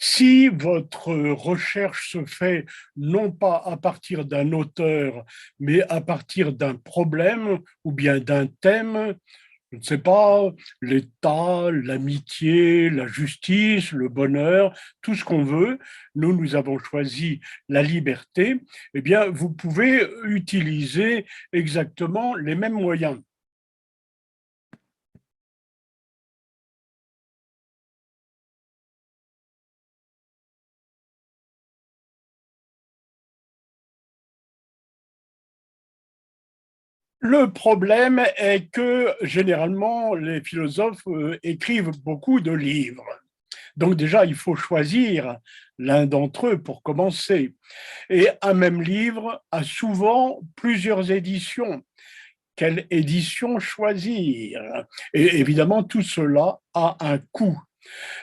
Si votre recherche se fait non pas à partir d'un auteur, mais à partir d'un problème ou bien d'un thème, je ne sais pas, l'État, l'amitié, la justice, le bonheur, tout ce qu'on veut, nous avons choisi la liberté, eh bien, vous pouvez utiliser exactement les mêmes moyens. Le problème est que généralement, les philosophes écrivent beaucoup de livres. Donc déjà, il faut choisir l'un d'entre eux pour commencer. Et un même livre a souvent plusieurs éditions. Quelle édition choisir? Et évidemment, tout cela a un coût.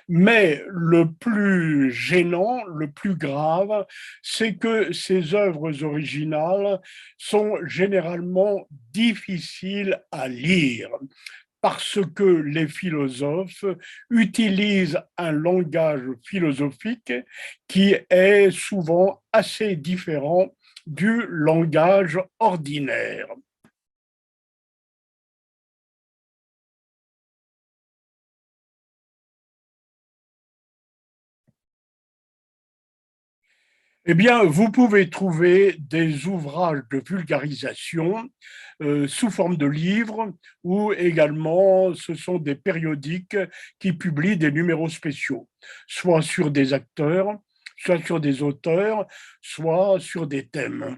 Mais le plus gênant, le plus grave, c'est que ces œuvres originales sont généralement difficiles à lire parce que les philosophes utilisent un langage philosophique qui est souvent assez différent du langage ordinaire. Eh bien, vous pouvez trouver des ouvrages de vulgarisation sous forme de livres ou également ce sont des périodiques qui publient des numéros spéciaux, soit sur des acteurs, soit sur des auteurs, soit sur des thèmes.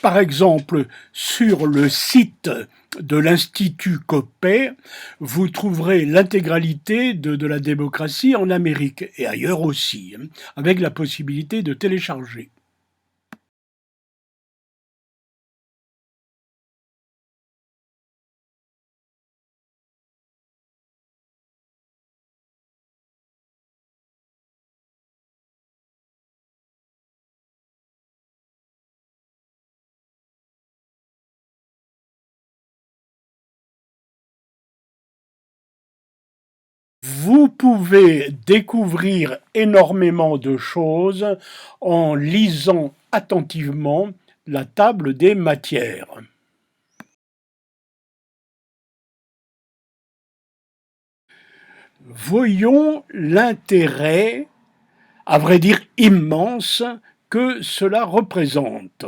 Par exemple, sur le site de l'Institut Copé, vous trouverez l'intégralité de la démocratie en Amérique et ailleurs aussi, hein, avec la possibilité de télécharger. Vous pouvez découvrir énormément de choses en lisant attentivement la table des matières. Voyons l'intérêt, à vrai dire immense, que cela représente.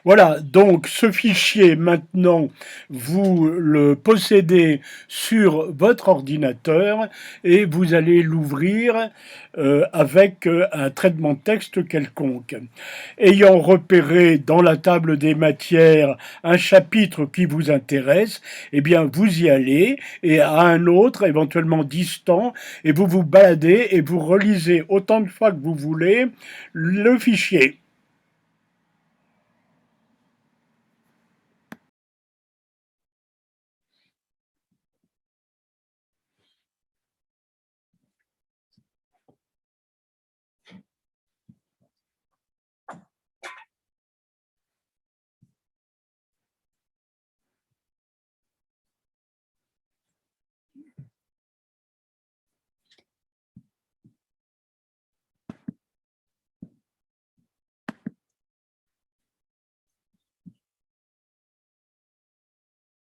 Voilà, donc ce fichier maintenant, vous le possédez sur votre ordinateur et vous allez l'ouvrir avec un traitement de texte quelconque. Ayant repéré dans la table des matières un chapitre qui vous intéresse, eh bien vous y allez et à un autre éventuellement distant et vous vous baladez et vous relisez autant de fois que vous voulez le fichier.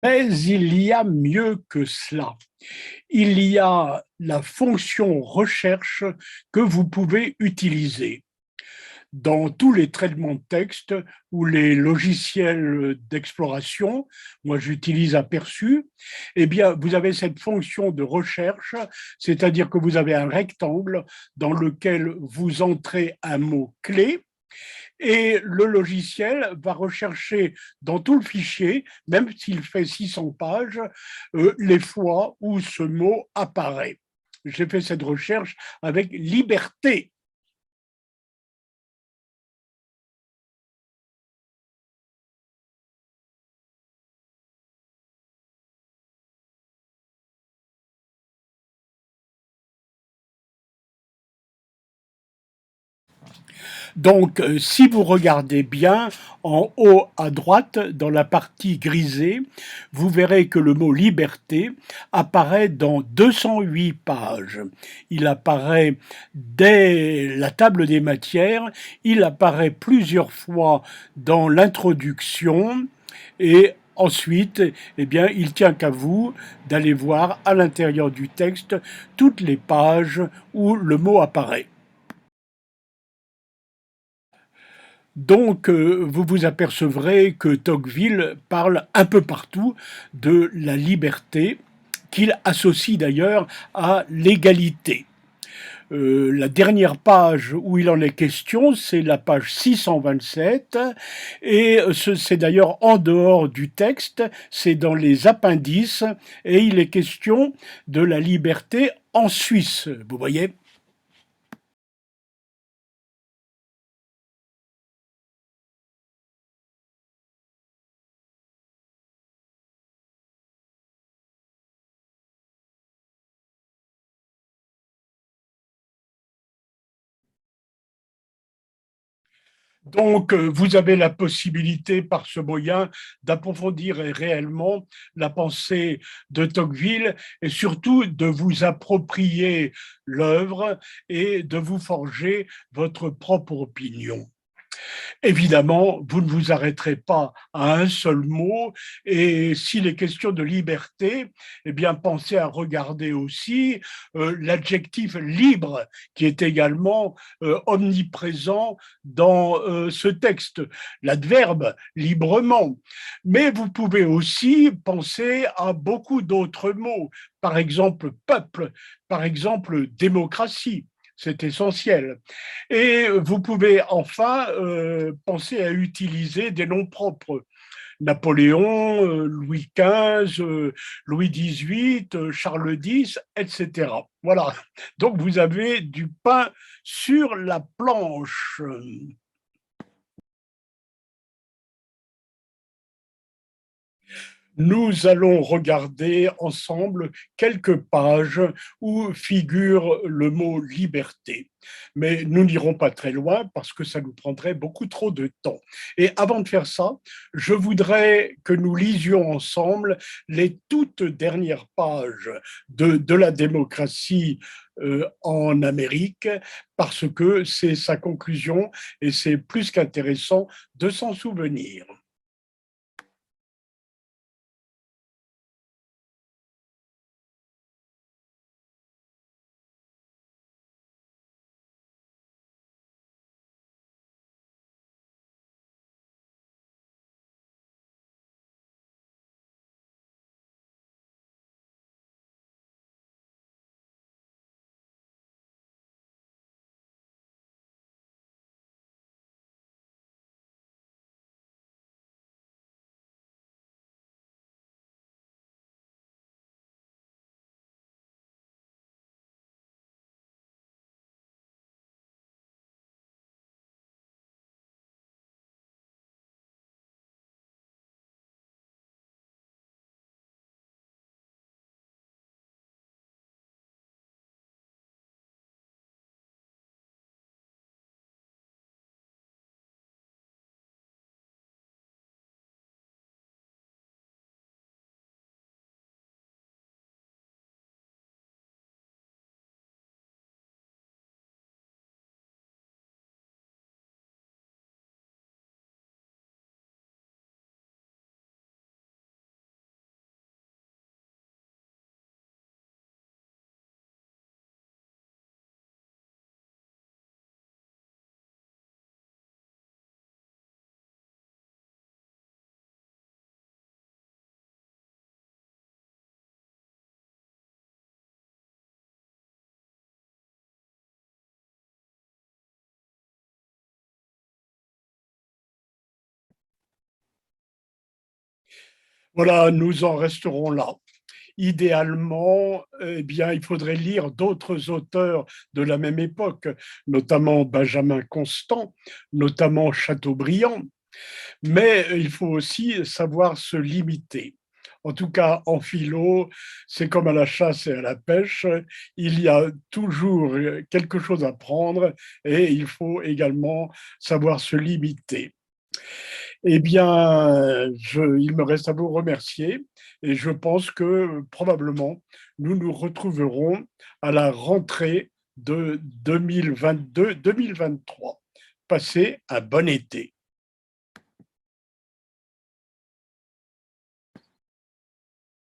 Mais il y a mieux que cela. Il y a la fonction recherche que vous pouvez utiliser. Dans tous les traitements de texte ou les logiciels d'exploration, moi j'utilise Aperçu, eh bien vous avez cette fonction de recherche, c'est-à-dire que vous avez un rectangle dans lequel vous entrez un mot clé et le logiciel va rechercher dans tout le fichier, même s'il fait 600 pages, les fois où ce mot apparaît. J'ai fait cette recherche avec liberté. Donc, si vous regardez bien, en haut à droite, dans la partie grisée, vous verrez que le mot liberté apparaît dans 208 pages. Il apparaît dès la table des matières, il apparaît plusieurs fois dans l'introduction et ensuite, eh bien, il tient qu'à vous d'aller voir à l'intérieur du texte toutes les pages où le mot apparaît. Donc, vous vous apercevrez que Tocqueville parle un peu partout de la liberté, qu'il associe d'ailleurs à l'égalité. La dernière page où il en est question, c'est la page 627, et c'est d'ailleurs en dehors du texte, c'est dans les appendices, et il est question de la liberté en Suisse, vous voyez. Donc, vous avez la possibilité par ce moyen d'approfondir réellement la pensée de Tocqueville et surtout de vous approprier l'œuvre et de vous forger votre propre opinion. Évidemment, vous ne vous arrêterez pas à un seul mot et s'il est question de liberté, eh bien, pensez à regarder aussi l'adjectif libre qui est également omniprésent dans ce texte, l'adverbe librement. Mais vous pouvez aussi penser à beaucoup d'autres mots, par exemple peuple, par exemple démocratie. C'est essentiel. Et vous pouvez enfin penser à utiliser des noms propres. Napoléon, Louis XV, Louis XVIII, Charles X, etc. Voilà. Donc vous avez du pain sur la planche. Nous allons regarder ensemble quelques pages où figure le mot liberté. Mais nous n'irons pas très loin parce que ça nous prendrait beaucoup trop de temps. Et avant de faire ça, je voudrais que nous lisions ensemble les toutes dernières pages de la démocratie en Amérique parce que c'est sa conclusion et c'est plus qu'intéressant de s'en souvenir. Voilà, nous en resterons là. Idéalement, eh bien, il faudrait lire d'autres auteurs de la même époque, notamment Benjamin Constant, notamment Chateaubriand, mais il faut aussi savoir se limiter. En tout cas, en philo, c'est comme à la chasse et à la pêche, il y a toujours quelque chose à prendre et il faut également savoir se limiter. Eh bien, il me reste à vous remercier et je pense que probablement nous nous retrouverons à la rentrée de 2022-2023. Passez un bon été.